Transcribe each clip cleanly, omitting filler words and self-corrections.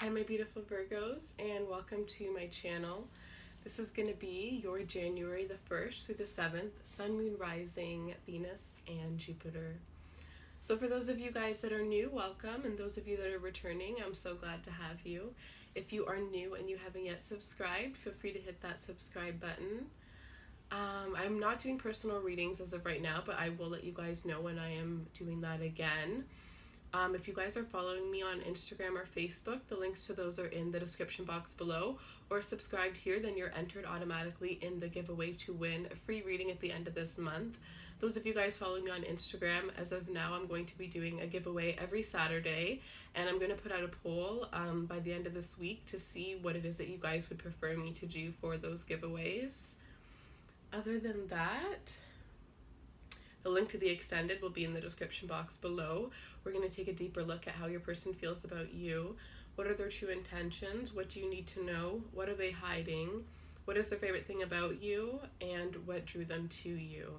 Hi my beautiful Virgos, and welcome to my channel. This is going to be your January the 1st through the 7th, Sun, Moon, Rising, Venus, and Jupiter. So for those of you guys that are new, welcome, and those of you that are returning, I'm so glad to have you. If you are new and you haven't yet subscribed, feel free to hit that subscribe button. I'm not doing personal readings as of right now, but I will let you guys know when I am doing that again. If you guys are following me on Instagram or Facebook, the links to those are in the description box below, or subscribed here, then you're entered automatically in the giveaway to win a free reading at the end of this month. Those of you guys following me on Instagram, as of now, I'm going to be doing a giveaway every Saturday, and I'm going to put out a poll by the end of this week to see what it is that you guys would prefer me to do for those giveaways. Other than that, the link to the extended will be in the description box below. We're going to take a deeper look at how your person feels about you. What are their true intentions? What do you need to know? What are they hiding? What is their favorite thing about you? And what drew them to you?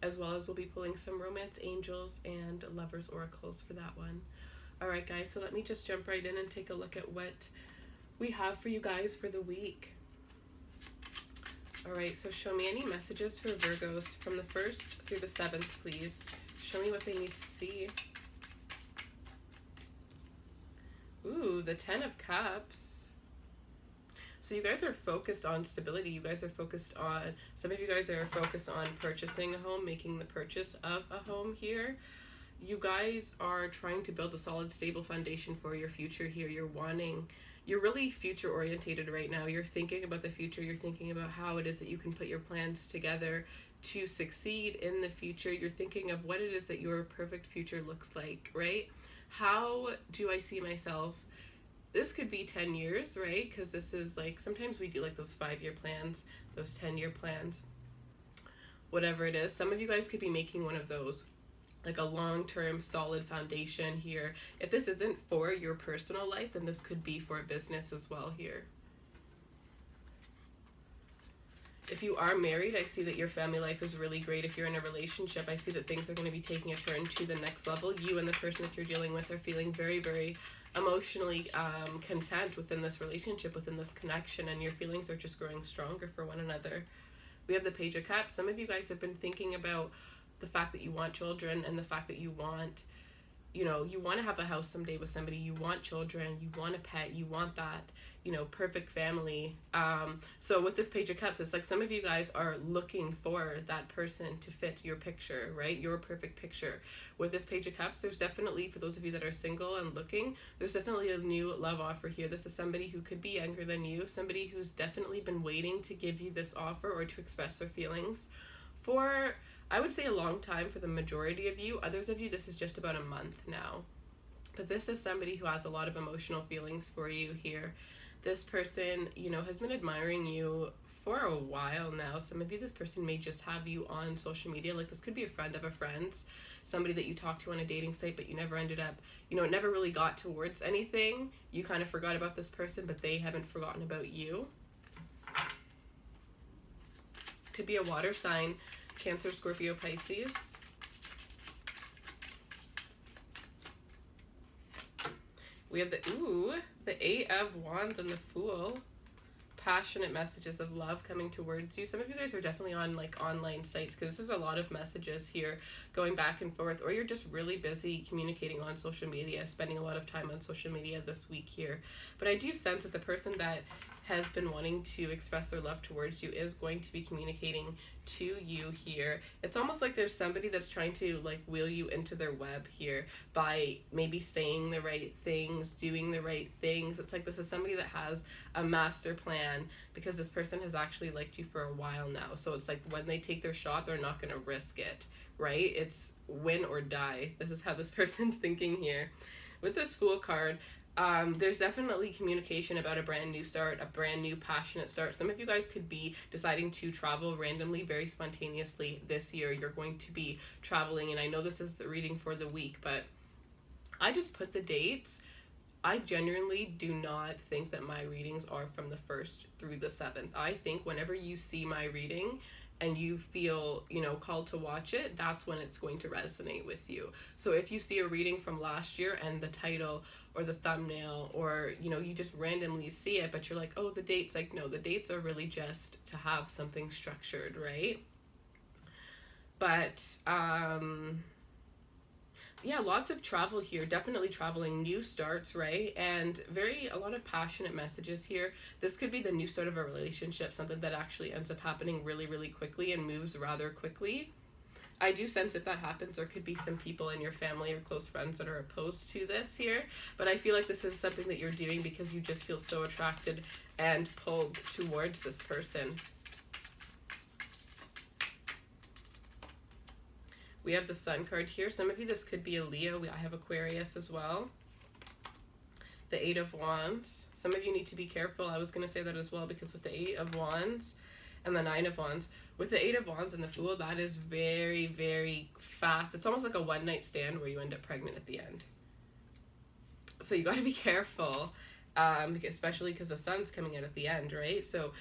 As well as we'll be pulling some romance angels and lovers oracles for that one. Alright guys, so let me just jump right in and take a look at what we have for you guys for the week. Alright, so show me any messages for Virgos from the 1st through the 7th, please. Show me what they need to see. Ooh, the 10 of Cups. So you guys are focused on stability. You guys are focused on, some of you guys are focused on purchasing a home, making the purchase of a home here. You guys are trying to build a solid, stable foundation for your future here. You're really future orientated right now. You're thinking about the future. You're thinking about how it is that you can put your plans together to succeed in the future. You're thinking of what it is that your perfect future looks like, right? How do I see myself? This could be 10 years, right? Because this is like, sometimes we do like those 5-year plans, those 10-year plans, whatever it is. Some of you guys could be making one of those, like a long-term solid foundation here. If this isn't for your personal life, then this could be for a business as well here. If you are married, I see that your family life is really great. If you're in a relationship, I see that things are going to be taking a turn to the next level. You and the person that you're dealing with are feeling very, very emotionally content within this relationship, within this connection, and your feelings are just growing stronger for one another. We have the Page of Cups. Some of you guys have been thinking about the fact that you want children and the fact that you want, you want to have a house someday with somebody, you want children, you want a pet, you want that, perfect family. So with this Page of Cups, it's like some of you guys are looking for that person to fit your picture, right? Your perfect picture. With this Page of Cups, there's definitely, for those of you that are single and looking, there's definitely a new love offer here. This is somebody who could be younger than you, somebody who's definitely been waiting to give you this offer or to express their feelings for, I would say, a long time for the majority of you. Others of you, this is just about a month now. But this is somebody who has a lot of emotional feelings for you here. This person, has been admiring you for a while now. Some of you, this person may just have you on social media. Like, this could be a friend of a friend's, somebody that you talked to on a dating site, but you never ended up, it never really got towards anything. You kind of forgot about this person, but they haven't forgotten about you. Could be a water sign, Cancer, Scorpio, Pisces. We have the 8 of Wands and the Fool. Passionate messages of love coming towards you. Some of you guys are definitely on like online sites, because this is a lot of messages here going back and forth, or you're just really busy communicating on social media, spending a lot of time on social media this week here. But I do sense that the person that has been wanting to express their love towards you is going to be communicating to you here. It's almost like there's somebody that's trying to like wheel you into their web here by maybe saying the right things, doing the right things. It's like this is somebody that has a master plan, because this person has actually liked you for a while now. So it's like when they take their shot, they're not going to risk it, right? It's win or die. This is how this person's thinking here. With this Fool card, there's definitely communication about a brand new start, a brand new passionate start. Some of you guys could be deciding to travel randomly, very spontaneously this year. You're going to be traveling, and I know this is the reading for the week, but I just put the dates. I genuinely do not think that my readings are from the 1st through the 7th. I think whenever you see my reading, and you feel, you know, called to watch it, that's when it's going to resonate with you. So if you see a reading from last year and the title or the thumbnail, or, you know, you just randomly see it, but you're like, oh, the dates, like, no, the dates are really just to have something structured, right? But, yeah, lots of travel here, definitely traveling, new starts, right? And a lot of passionate messages here. This could be the new start of a relationship, something that actually ends up happening really, really quickly and moves rather quickly. I do sense if that happens, there could be some people in your family or close friends that are opposed to this here, but I feel like this is something that you're doing because you just feel so attracted and pulled towards this person. We have the Sun card here. Some of you, this could be a Leo. I have Aquarius as well. The Eight of Wands. Some of you need to be careful. I was going to say that as well, because with the Eight of Wands and the Nine of Wands, with the Eight of Wands and the Fool, that is very, very fast. It's almost like a one-night stand where you end up pregnant at the end. So you got to be careful, especially because the Sun's coming out at the end, right? So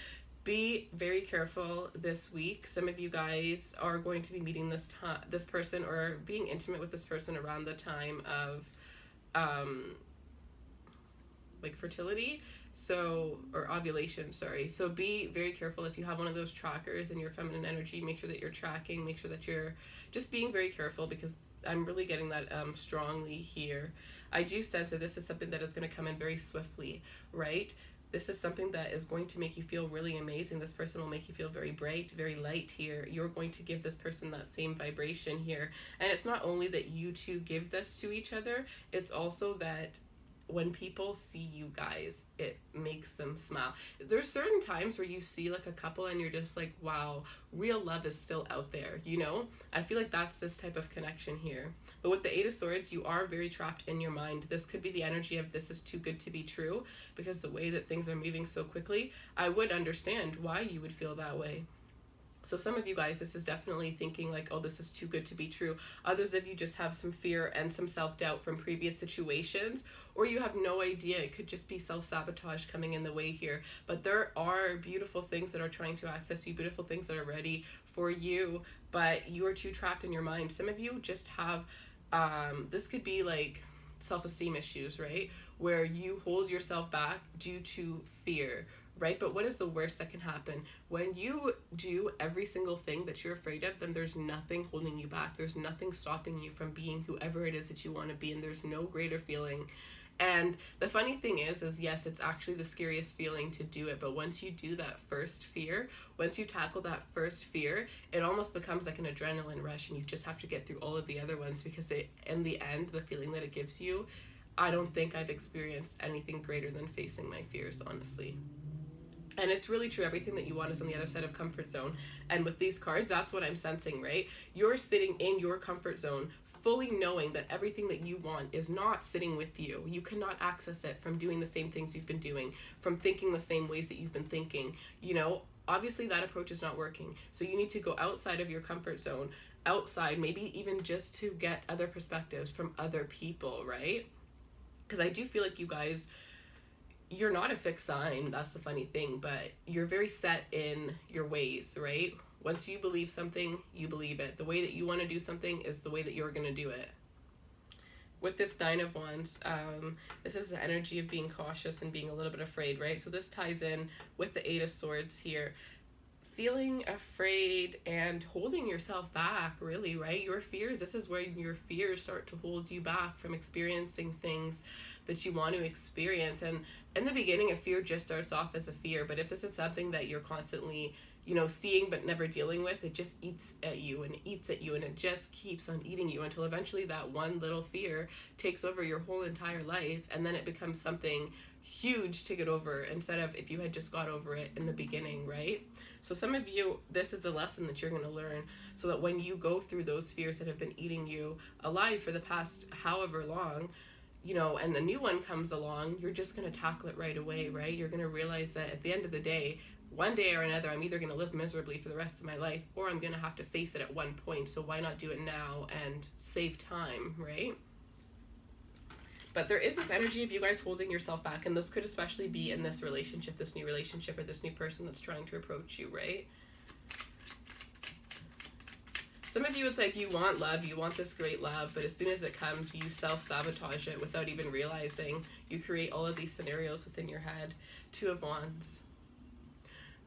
be very careful this week. Some of you guys are going to be meeting this person or being intimate with this person around the time of like fertility, or ovulation, sorry. So be very careful if you have one of those trackers in your feminine energy. Make sure that you're tracking, make sure that you're just being very careful, because I'm really getting that strongly here. I do sense that this is something that is going to come in very swiftly, right? This is something that is going to make you feel really amazing. This person will make you feel very bright, very light here. You're going to give this person that same vibration here. And it's not only that you two give this to each other, it's also that when people see you guys, it makes them smile. There's certain times where you see like a couple and you're just like, wow, real love is still out there, you know? I feel like that's this type of connection here. But with the Eight of Swords, you are very trapped in your mind. This could be the energy of this is too good to be true, because the way that things are moving so quickly, I would understand why you would feel that way. So some of you guys, this is definitely thinking like, oh, this is too good to be true. Others of you just have some fear and some self-doubt from previous situations, or you have no idea. It could just be self-sabotage coming in the way here. But there are beautiful things that are trying to access you, beautiful things that are ready for you, but you are too trapped in your mind. Some of you just have, this could be like self-esteem issues, right? Where you hold yourself back due to fear, right? But what is the worst that can happen? When you do every single thing that you're afraid of, then there's nothing holding you back. There's nothing stopping you from being whoever it is that you want to be, and there's no greater feeling. And the funny thing is yes, it's actually the scariest feeling to do it, but once you do that first fear, once you tackle that first fear, it almost becomes like an adrenaline rush, and you just have to get through all of the other ones, because in the end, the feeling that it gives you, I don't think I've experienced anything greater than facing my fears, honestly. And it's really true. Everything that you want is on the other side of comfort zone. And with these cards, that's what I'm sensing, right? You're sitting in your comfort zone, fully knowing that everything that you want is not sitting with you. You cannot access it from doing the same things you've been doing, from thinking the same ways that you've been thinking. You know, obviously that approach is not working. So you need to go outside of your comfort zone, outside, maybe even just to get other perspectives from other people, right? Because I do feel like you guys, you're not a fixed sign, that's the funny thing, but you're very set in your ways, right? Once you believe something, you believe it. The way that you want to do something is the way that you're going to do it. With this Nine of Wands, this is the energy of being cautious and being a little bit afraid, right? So this ties in with the Eight of Swords here. Feeling afraid and holding yourself back, really, right? Your fears, this is where your fears start to hold you back from experiencing things that you want to experience. And in the beginning, a fear just starts off as a fear, but if this is something that you're constantly, you know, seeing but never dealing with, it just eats at you and eats at you, and it just keeps on eating you until eventually that one little fear takes over your whole entire life, and then it becomes something huge to get over instead of if you had just got over it in the beginning, right? So some of you, this is a lesson that you're going to learn, so that when you go through those fears that have been eating you alive for the past however long, you know, and a new one comes along, you're just going to tackle it right away, right? You're going to realize that at the end of the day, one day or another, I'm either going to live miserably for the rest of my life, or I'm going to have to face it at one point. So why not do it now and save time, right? But there is this energy of you guys holding yourself back, and this could especially be in this relationship, this new relationship, or this new person that's trying to approach you, right? Some of you, it's like you want love, you want this great love, but as soon as it comes, you self-sabotage it without even realizing. You create all of these scenarios within your head. Two of Wands.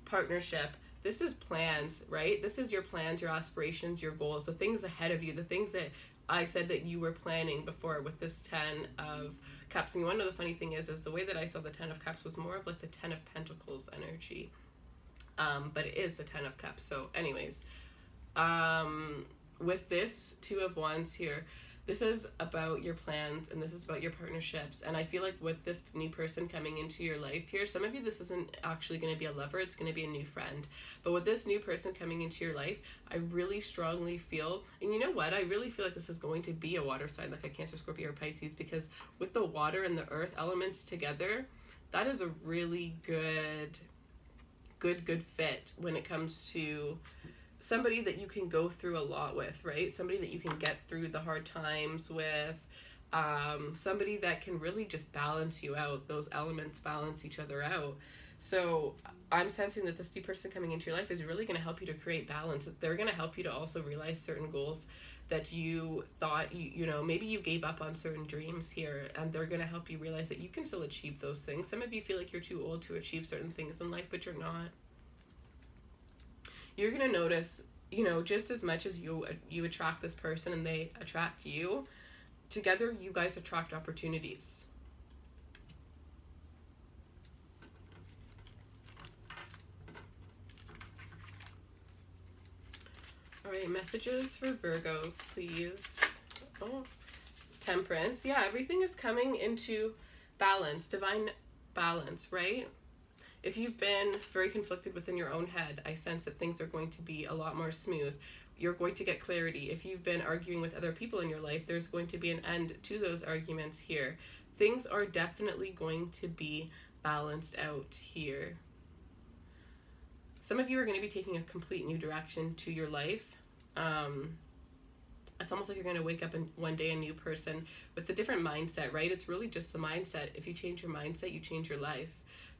Partnership. This is plans, right? This is your plans, your aspirations, your goals, the things ahead of you, the things that I said that you were planning before with this 10 of Cups. And you want to know the funny thing is the way that I saw the 10 of Cups was more of like the 10 of Pentacles energy. But it is the 10 of Cups. So anyways, with this 2 of Wands here, this is about your plans and this is about your partnerships. And I feel like with this new person coming into your life here, some of you, this isn't actually going to be a lover, it's going to be a new friend. But with this new person coming into your life, I really strongly feel, and you know what, I really feel like this is going to be a water sign, like a Cancer, Scorpio, or Pisces, because with the water and the earth elements together, that is a really good fit when it comes to somebody that you can go through a lot with, right? Somebody that you can get through the hard times with, somebody that can really just balance you out. Those elements balance each other out. So I'm sensing that this new person coming into your life is really going to help you to create balance. They're going to help you to also realize certain goals that you thought you know, maybe you gave up on certain dreams here, and they're going to help you realize that you can still achieve those things. Some of you feel like you're too old to achieve certain things in life, but you're not. You're going to notice, you know, just as much as you attract this person and they attract you, together you guys attract opportunities. All right, messages for Virgos, please. Oh, Temperance. Yeah, everything is coming into balance, divine balance, right? If you've been very conflicted within your own head, I sense that things are going to be a lot more smooth. You're going to get clarity. If you've been arguing with other people in your life, there's going to be an end to those arguments here. Things are definitely going to be balanced out here. Some of you are going to be taking a complete new direction to your life. It's almost like you're going to wake up in one day a new person with a different mindset, right? It's really just the mindset. If you change your mindset, you change your life.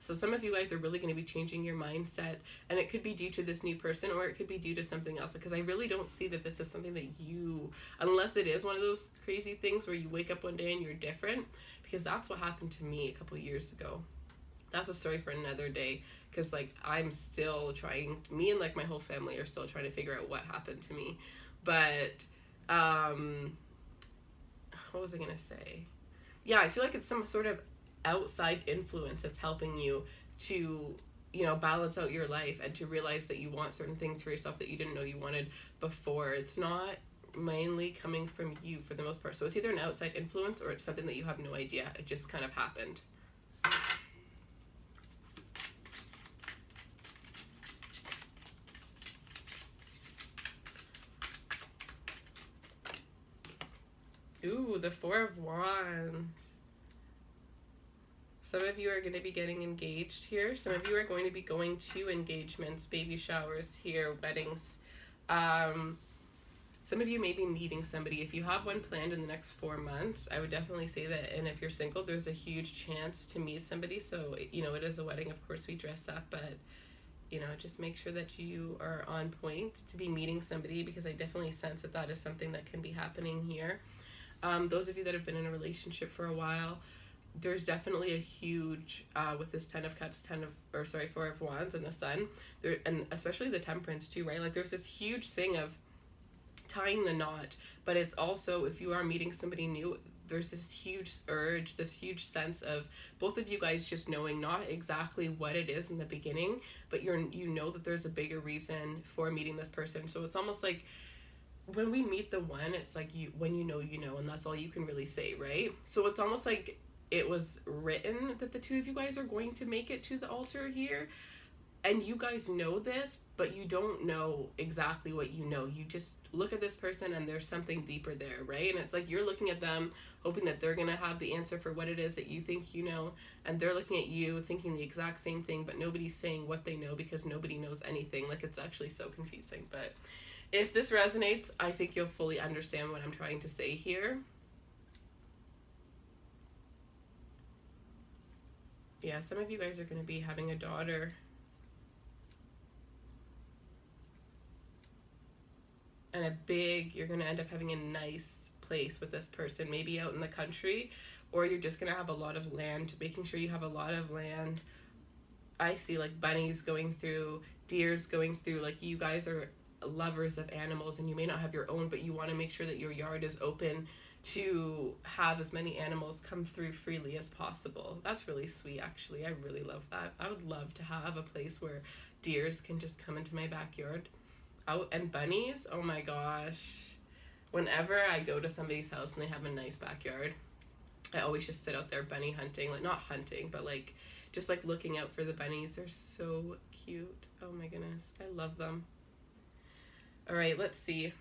So some of you guys are really going to be changing your mindset, and it could be due to this new person, or it could be due to something else, because I really don't see that this is something that you, unless it is one of those crazy things where you wake up one day and you're different, because that's what happened to me a couple years ago. That's a story for another day, because like I'm still trying, me and like my whole family are still trying to figure out what happened to me. But what was I gonna say? Yeah, I feel like it's some sort of outside influence that's helping you to, you know, balance out your life and to realize that you want certain things for yourself that you didn't know you wanted before. It's not mainly coming from you for the most part. So it's either an outside influence or it's something that you have no idea. It just kind of happened. Ooh, the 4 of Wands. Some of you are going to be getting engaged here. Some of you are going to be going to engagements, baby showers here, weddings. Some of you may be meeting somebody. If you have one planned in the next 4 months, I would definitely say that. And if you're single, there's a huge chance to meet somebody. So, you know, it is a wedding. Of course, we dress up, but, you know, just make sure that you are on point to be meeting somebody, because I definitely sense that that is something that can be happening here. Those of you that have been in a relationship for a while, there's definitely a huge, with this 10 of Cups, 4 of Wands and the Sun, there, and especially the Temperance too, right? Like there's this huge thing of tying the knot, but it's also, if you are meeting somebody new, there's this huge urge, this huge sense of both of you guys just knowing not exactly what it is in the beginning, but you know that there's a bigger reason for meeting this person. So it's almost like when we meet the one, it's like when you know, and that's all you can really say, right? So it's almost like it was written that the two of you guys are going to make it to the altar here, and you guys know this, but you don't know exactly what you know. You just look at this person and there's something deeper there, right? And it's like you're looking at them hoping that they're gonna have the answer for what it is that you think you know, and they're looking at you thinking the exact same thing, but nobody's saying what they know because nobody knows anything. Like, it's actually so confusing. But if this resonates, I think you'll fully understand what I'm trying to say here. Yeah, some of you guys are going to be having a daughter. and you're going to end up having a nice place with this person, maybe out in the country, or you're just going to have a lot of land, making sure you have a lot of land. I see like bunnies going through, deers going through, like you guys are lovers of animals and you may not have your own, but you want to make sure that your yard is open to have as many animals come through freely as possible. That's really sweet, actually. I really love that. I would love to have a place where deers can just come into my backyard. And bunnies, oh my gosh. Whenever I go to somebody's house and they have a nice backyard, I always just sit out there bunny hunting. Like, not hunting, but like just like looking out for the bunnies. They're so cute. Oh my goodness. I love them. All right, let's see.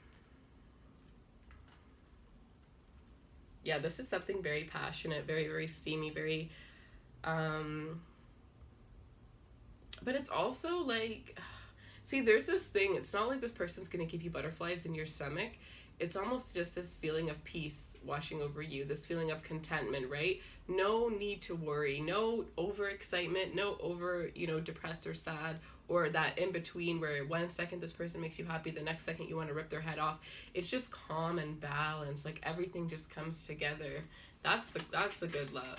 Yeah, this is something very passionate, very, very steamy, very, but it's also like, see, there's this thing, it's not like this person's going to give you butterflies in your stomach. It's almost just this feeling of peace washing over you, this feeling of contentment, right? No need to worry, no overexcitement, no over, depressed or sad, or that in between where 1 second this person makes you happy, the next second you want to rip their head off. It's just calm and balance, like everything just comes together. That's the good love.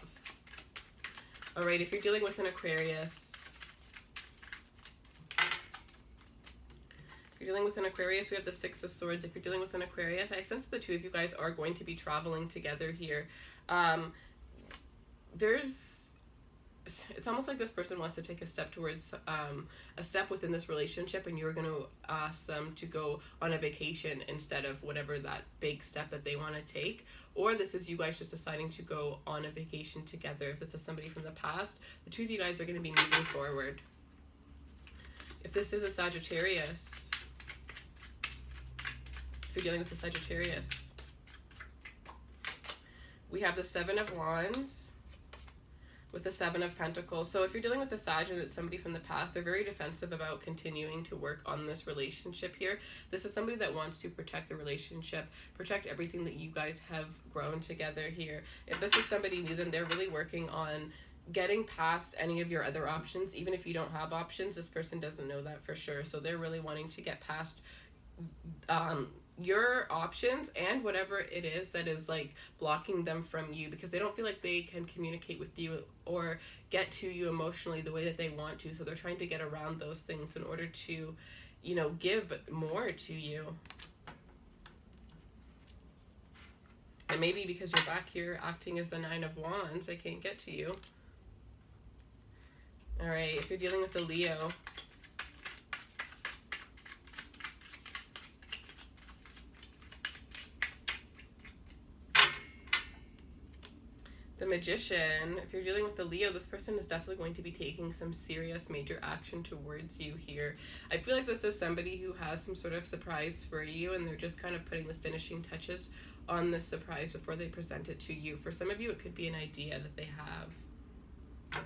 All right, if you're dealing with an Aquarius, we have the Six of Swords. If you're dealing with an Aquarius, I sense the two of you guys are going to be traveling together here. It's almost like this person wants to take a step towards a step within this relationship, and you're going to ask them to go on a vacation instead of whatever that big step that they want to take. Or this is you guys just deciding to go on a vacation together. If it's somebody from the past, the two of you guys are going to be moving forward. If this is a Sagittarius, if you're dealing with a Sagittarius, we have the Seven of Wands with the Seven of Pentacles. So if you're dealing with a Sag and it's somebody from the past, they're very defensive about continuing to work on this relationship here. This is somebody that wants to protect the relationship, protect everything that you guys have grown together here. If this is somebody new, then they're really working on getting past any of your other options. Even if you don't have options, this person doesn't know that for sure. So they're really wanting to get past your options and whatever it is that is like blocking them from you, because they don't feel like they can communicate with you or get to you emotionally the way that they want to. So they're trying to get around those things in order to, give more to you. And maybe because you're back here acting as the Nine of Wands, they can't get to you. All right, if you're dealing with a Leo, the Magician, if you're dealing with a Leo, this person is definitely going to be taking some serious major action towards you here. I feel like this is somebody who has some sort of surprise for you, and they're just kind of putting the finishing touches on this surprise before they present it to you. For some of you, it could be an idea that they have.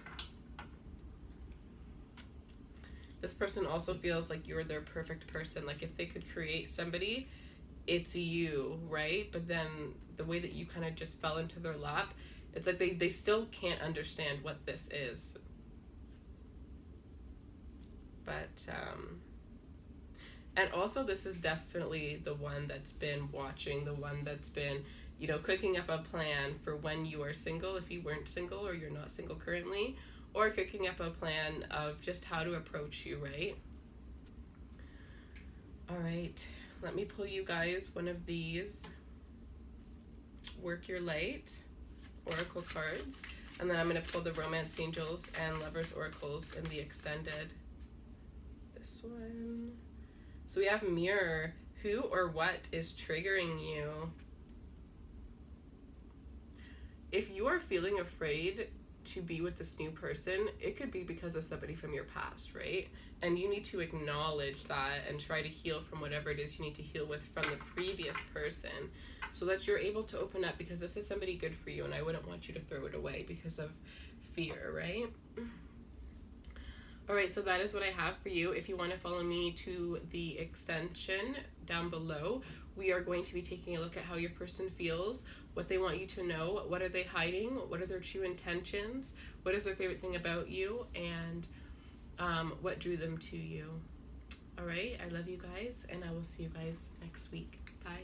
This person also feels like you're their perfect person. Like if they could create somebody, it's you, right? But then the way that you kind of just fell into their lap, it's like they still can't understand what this is. But, and also this is definitely the one that's been watching, the one that's been, cooking up a plan for when you are single, if you weren't single or you're not single currently, or cooking up a plan of just how to approach you, right? All right, let me pull you guys one of these Work Your Light oracle cards, and then I'm going to pull the Romance Angels and Lovers Oracles in the extended. This one. So we have Mirror. Who or what is triggering you? If you are feeling afraid to be with this new person, it could be because of somebody from your past, right? And you need to acknowledge that and try to heal from whatever it is you need to heal with from the previous person, so that you're able to open up, because this is somebody good for you and I wouldn't want you to throw it away because of fear, right? All right, so that is what I have for you. If you want to follow me to the extension down below, we are going to be taking a look at how your person feels, what they want you to know, what are they hiding, what are their true intentions, what is their favorite thing about you, and what drew them to you. All right, I love you guys, and I will see you guys next week. Bye.